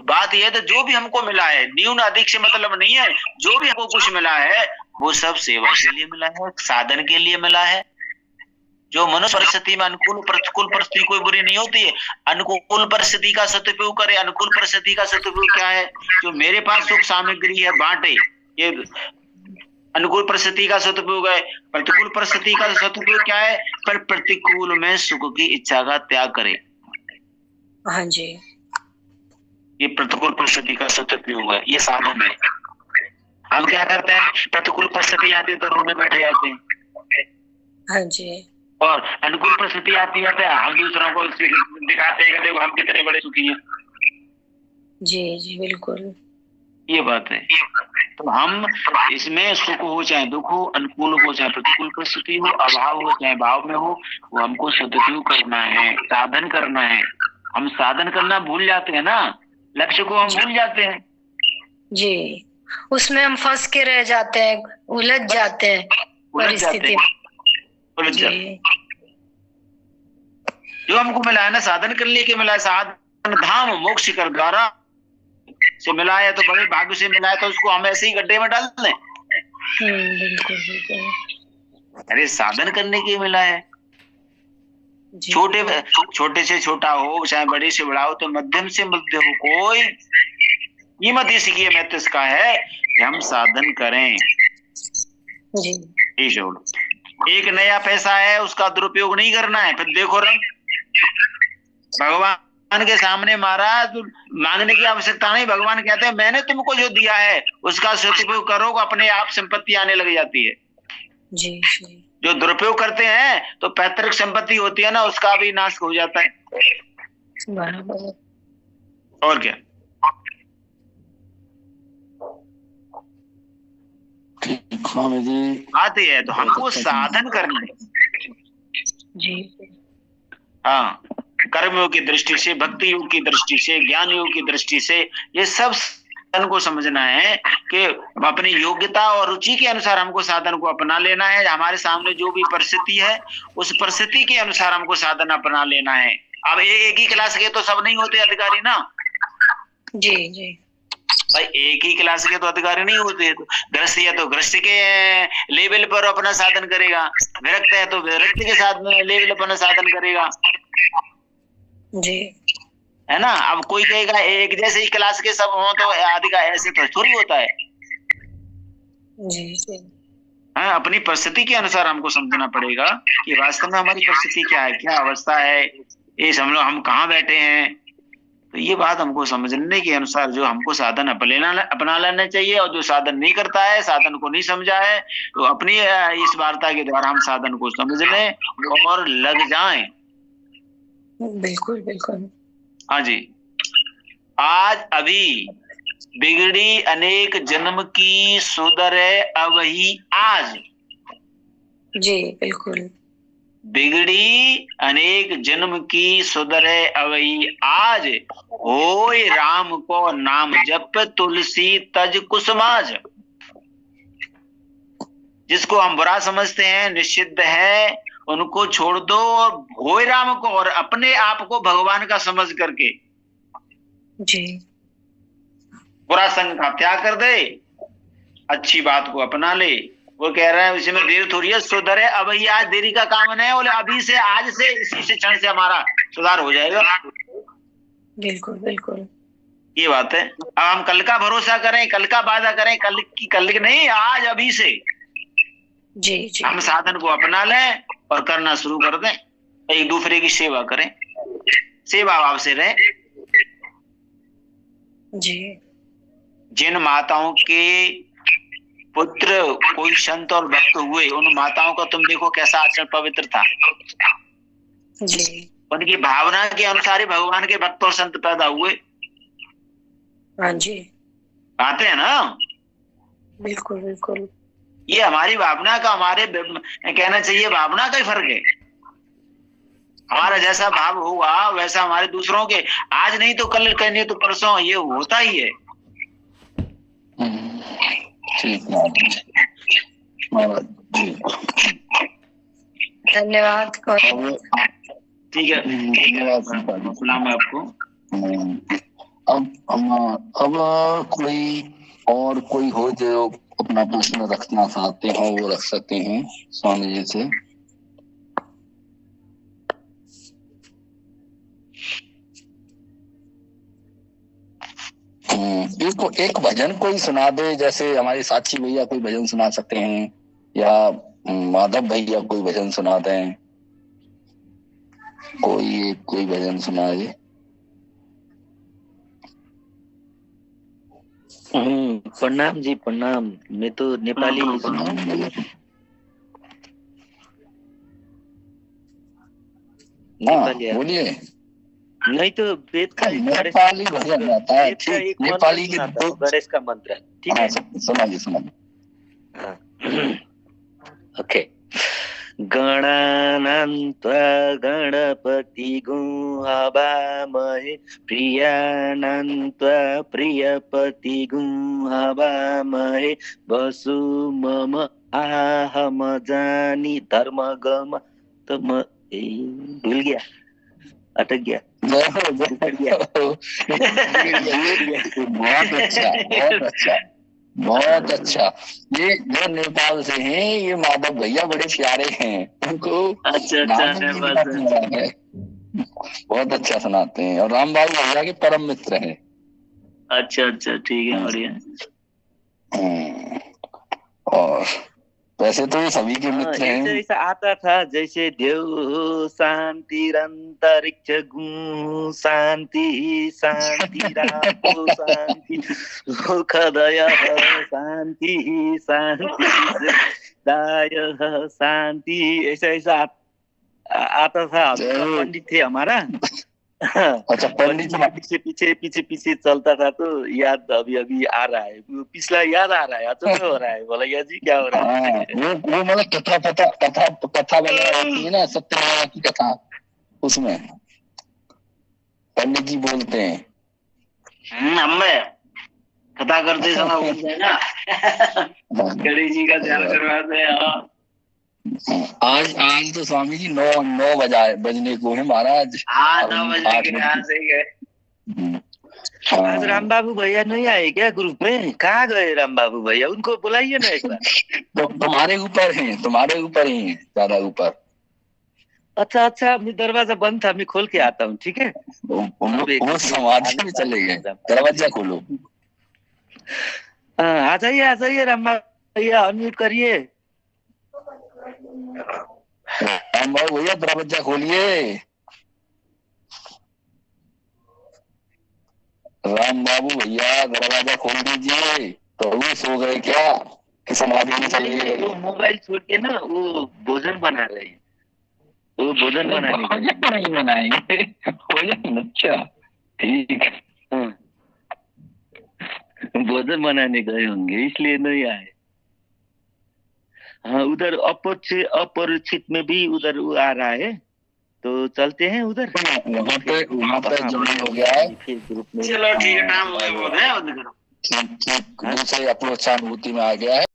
बात यह है, तो जो भी हमको मिला है, न्यून अधिक से मतलब नहीं है, जो भी हमको कुछ मिला है वो सब सेवा के लिए मिला है, साधन के लिए मिला है। जो मनुष्य परिस्थिति में अनुकूल प्रतिकूल परिस्थिति कोई बुरी नहीं होती है, अनुकूल परिस्थिति का सदुपयोग करे। अनुकूल परिस्थिति का सदुपयोग क्या है? जो मेरे पास सुख सामग्री है बांटे, ये अनुकूल परिस्थिति का सदुपयोग है। प्रतिकूल परिस्थिति का सदुपयोग क्या है? पर प्रतिकूल में सुख की इच्छा का त्याग करे। हाँ जी, ये प्रतिकूल परिस्थिति का सदुपयोग है, ये साधन है। हम क्या करते हैं, प्रतिकूल परिस्थिति आती है तो रूम में बैठे जाते हैं। हाँ जी, और अनुकूल परिस्थिति आती है तो हम दूसरों को दिखाते हैं, देखो हम कितने बड़े सुखी हैं। जी जी बिल्कुल, ये बात है। तो हम इसमें सुख हो चाहे दुख हो, अनुकूल हो चाहे प्रतिकूल परिस्थिति हो, अभाव हो चाहे भाव में हो, वो हमको सदुपयोग करना है, साधन करना है। हम साधन करना भूल जाते हैं ना, लक्ष्य को हम भूल जाते हैं जी, उसमें हम फंस के रह जाते हैं, उलझ जाते हैं परिस्थिति में। जो हमको मिला है ना, साधन करने के मिला है, साधन धाम मोक्ष कर द्वारा से मिला है, तो बड़े भाग्य से मिला है, तो उसको हम ऐसे ही गड्ढे में डाल दें? बिल्कुल बिल्कुल। अरे साधन करने के मिला है। छोटे से छोटा हो चाहे बड़े से बड़ा हो, तो मध्यम से मध्य हो, कोई कीमत इसकी है, इसका है कि हम साधन करें जी। एक नया पैसा है, उसका दुरुपयोग नहीं करना है। फिर देखो रंग, भगवान के सामने महाराज मांगने की आवश्यकता नहीं। भगवान कहते हैं मैंने तुमको जो दिया है उसका सदुपयोग करो, अपने आप संपत्ति आने लग जाती है। जी। जो दुरुपयोग करते हैं तो पैतृक संपत्ति होती है ना, उसका भी नाश हो जाता है। बराबर। और क्या? आते हैं तो हमको साधन करना है जी। हाँ, कर्म योग की दृष्टि से, भक्ति योग की दृष्टि से, ज्ञान योग की दृष्टि से, ये सब साधन को समझना है कि अपनी योग्यता और रुचि के अनुसार हमको साधन को अपना लेना है। हमारे सामने जो भी परिस्थिति है उस परिस्थिति के अनुसार हमको साधन अपना लेना है। अब एक ही क्लास के तो सब नहीं होते अधिकारी ना। जी जी भाई एक ही क्लास के तो अधिकारी नहीं होते। तो ग्रस्त है तो ग्रस्त के लेवल पर अपना साधन करेगा, विरक्त है तो विरक्त के साथ में लेवल अपना साधन करेगा, जी है ना। अब कोई कहेगा एक जैसे ही क्लास के सब हो तो अधिकार, ऐसे तो थोड़ी होता है। जी हाँ, अपनी परिस्थिति के अनुसार हमको समझना पड़ेगा कि वास्तव में हमारी परिस्थिति क्या है, क्या अवस्था है, ये हम कहाँ बैठे हैं। तो ये बात हमको समझने के अनुसार जो हमको साधन अपना लेना चाहिए। और जो साधन नहीं करता है, साधन को नहीं समझा है, तो अपनी इस वार्ता के द्वारा हम साधन को समझ लें और लग जाएं। बिल्कुल बिल्कुल। हाँ जी। आज अभी बिगड़ी अनेक जन्म की सुधरे अवही आज। जी बिल्कुल। बिगड़ी अनेक जन्म की सुधरे अवही आज, होय राम को नाम जप तुलसी तज कुसुमाज। जिसको हम बुरा समझते हैं, निषिद्ध है, उनको छोड़ दो और होय राम को और अपने आप को भगवान का समझ करके जी बुरा संग का त्याग कर दे, अच्छी बात को अपना ले। वो कह रहा है इसमें देर थोड़ी है, सुधरे अभी आज, देरी का काम नहीं है। बोले अभी से, आज से, इसी से क्षण से हमारा सुधार हो जाएगा। बिल्कुल बिल्कुल। ये बात है। अब हम कल का भरोसा करें, कल का वादा करें, कल की नहीं, आज अभी से जी जी हम साधन को अपना लें और करना शुरू कर दें। एक दूसरे की सेवा करें, सेवा भाव से रहें। जी। जिन माताओं के पुत्र कोई संत और भक्त हुए, उन माताओं का तुम देखो कैसा आचरण पवित्र था। जी। उनकी भावना के अनुसार ही भगवान के भक्त और संत पैदा हुए। हाँ जी, आते हैं ना। बिल्कुल बिल्कुल। ये हमारी भावना का, हमारे कहना चाहिए भावना का ही फर्क है। हमारा जैसा भाव होगा वैसा हमारे दूसरों के, आज नहीं तो कल, कल नहीं तो परसों, ये होता ही है। धन्यवाद। ठीक है, सलाम है आपको। अब अब कोई और कोई हो जो अपना प्रश्न रखना चाहते हो वो रख सकते हैं स्वामी जी से। एक भजन कोई सुना दे, जैसे हमारे साक्षी भैया कोई भजन सुना सकते हैं या माधव भैया कोई भजन सुना दें, कोई भजन सुनाए। प्रणाम जी प्रणाम। मैं तो नेपाली बोलिए। नहीं तो वेद का नेपाली भजन आता है, ठीक नेपाली के गणेश का मंत्र, ठीक है सुनाइए। ओके। गणानान्त्वा गणपति गुहावामहे प्रियानान्त्वा प्रियपति गुहावामहे वसु मम आहम जानी धर्मगम। तो भूल गया, अटक गया। बहुत अच्छा। ये जो नेपाल से हैं ये माधव भैया बड़े प्यारे हैं, उनको अच्छा बहुत अच्छा सुनाते हैं और राम बाबू भैया के परम मित्र हैं। अच्छा ठीक है, बढ़िया। और वैसे तो सभी के मित्र हैं। ऐसा आता था जैसे देव शांति अंतरिक्ष गु शांति शांति राम शांति सुखदय शांति शांति दाय शांति, ऐसा आता था। पंडित थे हमारा। अच्छा, पंडित पीछे चलता था तो याद अभी आ रहा है, पिछला याद आ रहा है। अच्छा क्या हो रहा है भैया जी, क्या हो रहा है? वो मतलब कथा वगैरह होती है ना, सत्यनारायण की कथा, उसमें पंडित जी बोलते हैं। हमें कथा करते समय बोलते हैं ना, गणेश जी का ध्यान करवाते हैं। आज तो स्वामी जी 9 बजने को है महाराज। 9 बजने के ध्यान से गए। आज राम बाबू भैया नहीं आए क्या ग्रुप में? कहाँ गए राम बाबू भैया? उनको बुलाइए ना एक बार। तो तुम्हारे ऊपर ही ज्यादा ऊपर। अच्छा, मैं दरवाजा बंद था, मैं खोल के आता हूँ, ठीक है? वो समाधि में चले गए, दरवाजा खोलो। आ जाइए राम भैया, अनम्यूट करिए। राम बाबू भैया दरवाजा खोलिए। राम बाबू भैया दरवाजा खोल दीजिए। तो वो सो गए क्या कि समाधि में चले गए? वो मोबाइल छोड़ के ना वो भोजन बना रहे हैं, वो भोजन बनाएंगे। अच्छा ठीक, भोजन बनाने गए होंगे इसलिए नहीं आए। हाँ, उधर अपरिचित में भी उधर आ रहा है, तो चलते हैं उधर। वहाँ पे ज्वाइन हो गया है फिर ग्रुप में। चलो ठीक है, नाम दूसरे अप्रोचानुभूति में आ गया है।